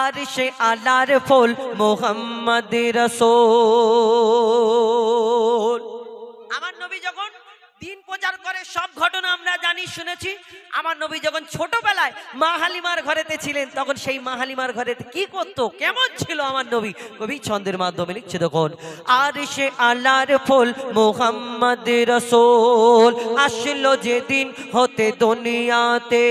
আরশে আলার ফুল মুহাম্মদ রাসূল। আমার নবী যখন দিন প্রচার করে সব ঘটনা আমরা জানি শুনেছি। আমার নবী যখন ছোটবেলায় মা হালিমার ঘরেতে ছিলেন তখন সেই মা হালিমার ঘরেতে কি করতো, কেমন ছিল আমার নবী, কবি ছন্দের মাধ্যমে লিখছে দেখুন। আরশে আলার ফুল মুহাম্মদ রাসূল আসলো যেদিন হতে দুনিয়াতে।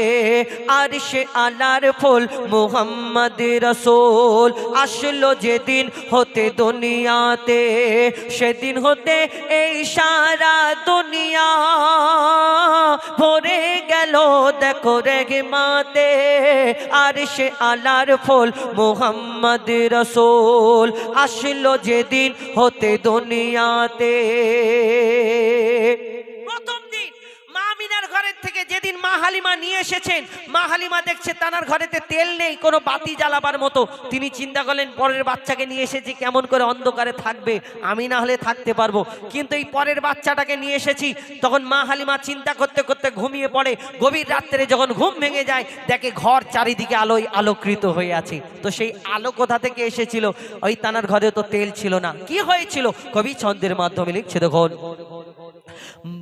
আরশে আলার ফুল মুহাম্মদ রাসূল আসলো যেদিন হতে দুনিয়াতে। সেদিন হতে এই সারা দুনিয়া ভরে গেল দেখো রেহমাতে। আরশে আলার ফুল মুহাম্মদ রাসূল আসলো যেদিন হতে দুনিয়াতে। প্রথম দিন মা আমিনার ঘরের থেকে যেদিন মা হালিমা নিয়ে এসেছেন, মা হালিমা দেখছে তানার ঘরেতে তেল নেই কোনো বাতি জ্বালাবার মতো। তিনি চিন্তা করলেন পরের বাচ্চাকে নিয়ে এসেছি, কেমন করে অন্ধকারে থাকবে, আমি না হলে থাকতে পারবো, কিন্তু এই পরের বাচ্চাটাকে নিয়ে এসেছি। তখন মা হালিমা চিন্তা করতে করতে ঘুমিয়ে পড়ে। গভীর রাত্রে যখন ঘুম ভেঙে যায় দেখে ঘর চারিদিকে আলোয় আলোকৃত হয়ে আছে। তো সেই আলো কোথা থেকে এসেছিল? ওই তানার ঘরে তো তেল ছিল না। কি হয়েছিল? কবি ছন্দের মাধ্যমে লিখছে দেখুন।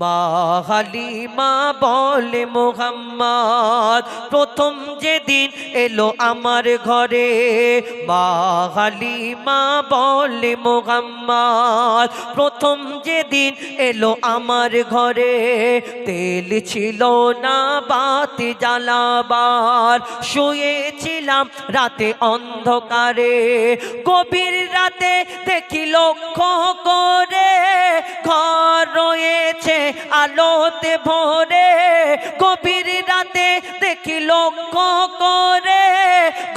মা হালিমা বলে মুহাম্মদ প্রথম যেদিন এলো আমার ঘরে। মা হালিমা বলে মুহাম্মদ প্রথম যেদিন এলো আমার ঘরে। তেল ছিল না বাতি জ্বালাবার, শুয়েছিলাম রাতে অন্ধকারে। গভীর রাতে দেখি লক্ষ্য করে ঘর রয়েছে আলোতে ভরে। গভীর রাতে দেখি লক্ষ্য করে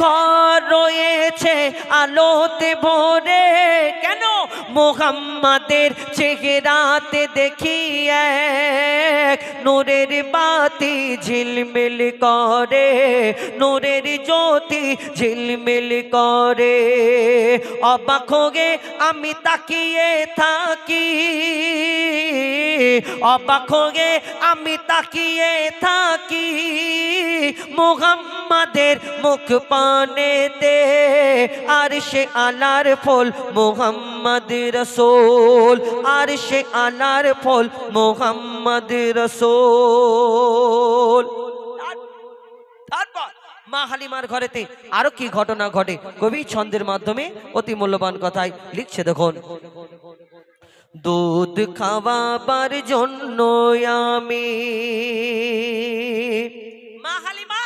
ঘর রয়েছে আলোতে ভরে। কেন? মুহাম্মাদের চেহারাতে দেখি এক নূরের বাতি ঝিলমিল করে, নূরের জ্যোতি ঝিলমিল করে। অবাক হয়ে আমি তাকিয়ে থাকি, অবাক হয়ে আমি তাকিয়ে থাকি মুহাম্মাদের মুখ পানেতে। আরশে আলার ফুল মুহাম্মদ রাসূল, আরশে আলার ফুল মুহাম্মদ রাসূল। তারপর মা হালিমার ঘরেতে আরো কি ঘটনা ঘটে কবি ছন্দের মাধ্যমে অতি মূল্যবান কথায় লিখছে দেখুন। দুধ খাওয়াবার জন্য আমি, মা হালিমা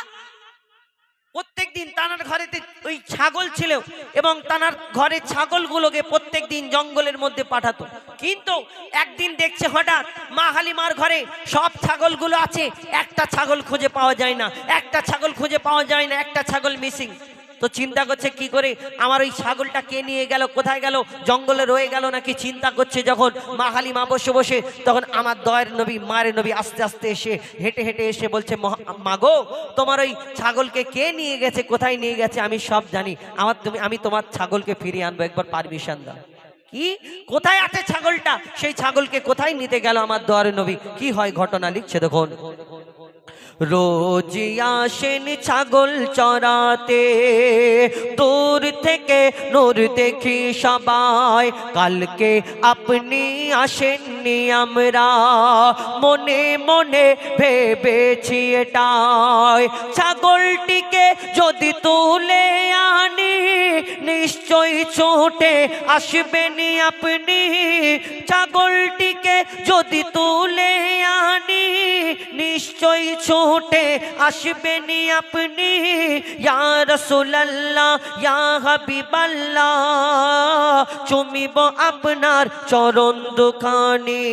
প্রত্যেক দিন তানার ঘরেতে ওই ছাগল ছিল এবং তানার ঘরে ছাগলগুলোকে প্রত্যেক দিন জঙ্গলের মধ্যে পাঠাতো। কিন্তু একদিন দেখছে হঠাৎ মা হালিমার ঘরে সব ছাগলগুলো আছে, একটা ছাগল খুঁজে পাওয়া যায় না, একটা ছাগল খুঁজে পাওয়া যায় না, একটা ছাগল মিসিং। তো চিন্তা করছে কি করে আমার ওই ছাগলটা কে নিয়ে গেল, কোথায় গেল, জঙ্গলে রয়ে গেল নাকি চিন্তা করছে। যখন মা হালিমা বসে বসে তখন আমার দয়ের নবী মায়ের নবী আস্তে আস্তে এসে হেঁটে হেঁটে এসে বলছে, মা গো তোমার ওই ছাগলকে কে নিয়ে গেছে, কোথায় নিয়ে গেছে আমি সব জানি, আমি তোমার ছাগলকে ফিরিয়ে আনবো, একবার পারমিশন দাও। কি কোথায় আছে ছাগলটা, সেই ছাগলকে কোথায় নিতে গেল আমার দয়ার নবী। কি হয় ঘটনা লিখছে দেখুন। রোজ আসেন ছাগল চরাতে, দূর থেকে নূর দেখি সবাই, কালকে আপনি আসেননি আমরা মনে মনে ভেবেছি এটাই। ছাগলটিকে যদি তুলে আনি নিশ্চয়ই ছুটে আসবেনি আপনি। ছাগলটিকে যদি তুলে আনি নিশ্চয়ই ছুটে আসবেনি আপনি। ইয়া রাসূলুল্লাহ ইয়া হাবিবাল্লাহ চুমিব আপনার চরণ দুখানি।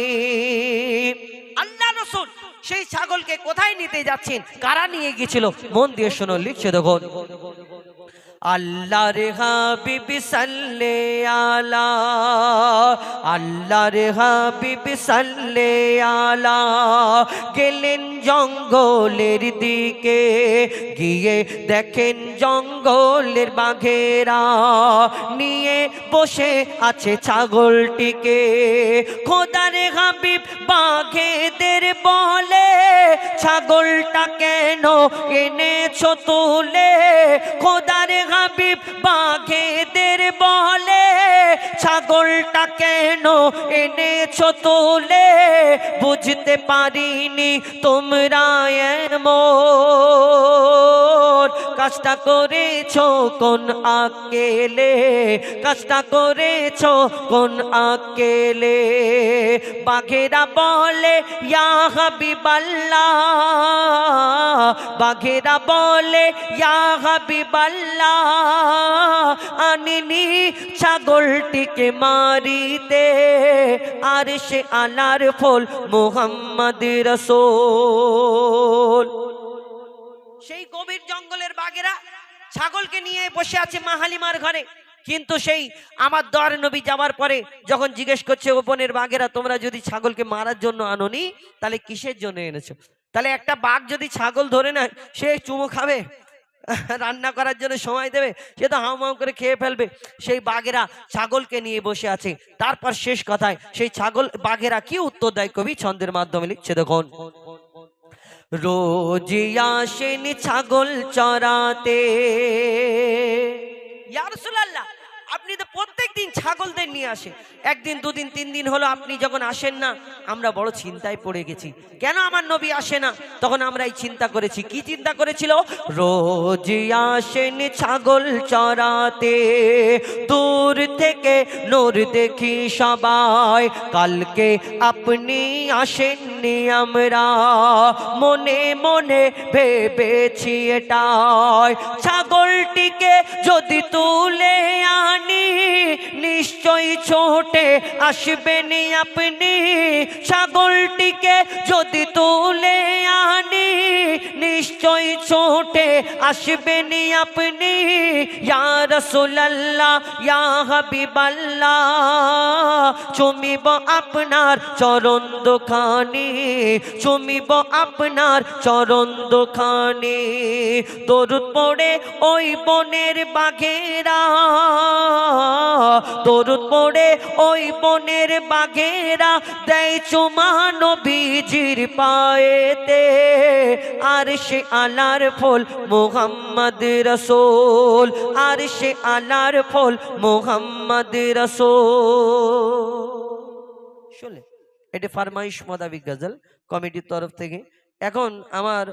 আল্লাহ রাসূল সেই ছাগলকে কোথায় নিতে যাচ্ছেন, কারা নিয়ে গিয়েছিল, মন দিয়ে শুনো লিখছে দেখুন। আল্লাহর হাবিব সাল্লে আলা, আল্লাহর হাবিব সাল্লে আলা গেলেন জঙ্গলের দিকে, গিয়ে দেখেন জঙ্গলের বাঘেরা নিয়ে বসে আছে ছাগলটিকে। খোদার হাবিব বাঘেদের বলে ছাগলটা কেন এনেছো তুলে, খোদার আর হাবিব বাঘেদের বলে ছাগলটা কেন এনেছো তোলে বুঝতে পারিনি তোমরা এমন কাজটা করেছো কোন আকেলে কাজটা করেছো কোন আকেলে বাঘেরা বলে ইয়া হাবিবাল্লাহ বাঘেরা বলে ইয়া হাবিবাল্লাহ আনিনি ছাগলটিকে মারিতে আর সে আলার ফল মুহাম্মদ রাসূল। সেই গভীর জঙ্গলের বাঘেরা ছাগলকে নিয়ে বসে আছে মা হালিমার ঘরে, কিন্তু সেই আমার দয়ার নবী যাওয়ার পরে যখন জিজ্ঞেস করছে ও বনের বাঘেরা তোমরা যদি ছাগলকে মারার জন্য আনোনি তাহলে কিসের জন্য এনেছো? তাহলে একটা বাঘ যদি ছাগল ধরে নেয় সে চুমো খাবে, রান্না করার জন্য সময় দেবে? সে তো হাউমাউ করে খেয়ে ফেলবে। সেই বাঘেরা ছাগলকে নিয়ে বসে আছে। তারপর শেষ কথায় সেই ছাগল বাঘেরা কি উত্তর দেয় কবি ছন্দের মাধ্যমে লিখছে দেখুন, রোজ আসেন ছাগল চরাতে। ইয়া রাসূলুল্লাহ, আপনি তো প্রত্যেক দিন ছাগলদের নিয়ে আসেন, একদিন দুদিন তিন দিন হলো আপনি যখন আসেন না আমরা বড় চিন্তায় পড়ে গেছি, কেন আমার নবী আসে না? তখন আমরা এই চিন্তা করেছি। কি চিন্তা করেছিল? রোজ আসেন ছাগল চরাতে দূর থেকে নূর দেখি সবাই, কালকে আপনি আসেননি আমরা মনে মনে ভেবেছি এটাই, ছাগলটিকে যদি তুলে আনি নিশ্চয় ছোটে আসবেন আপনি, ছাগলটিকে যদি তুলে আনি নিশ্চয় ছোটে আসবেন আপনি। ইয়া রাসূলুল্লাহ ইয়া হাবিবাল্লাহ চুমিব আপনার চরণ দুখানি, চুমিব আপনার চরণ দুখানি। দরুদ পড়ে ওই বনের বাঘেরা, দরুদ পড়ে ওই বনের বাঘেরা দেয় চুমা নবীজির পায়েতে, আর সে আলার ফল মুহাম্মদ রাসূল, আর সে আলার ফল মুহাম্মদ রাসূল। শুনলে এটা ফরমাইশ মোতাবিক গজল কমিটির তরফ থেকে। এখন আমার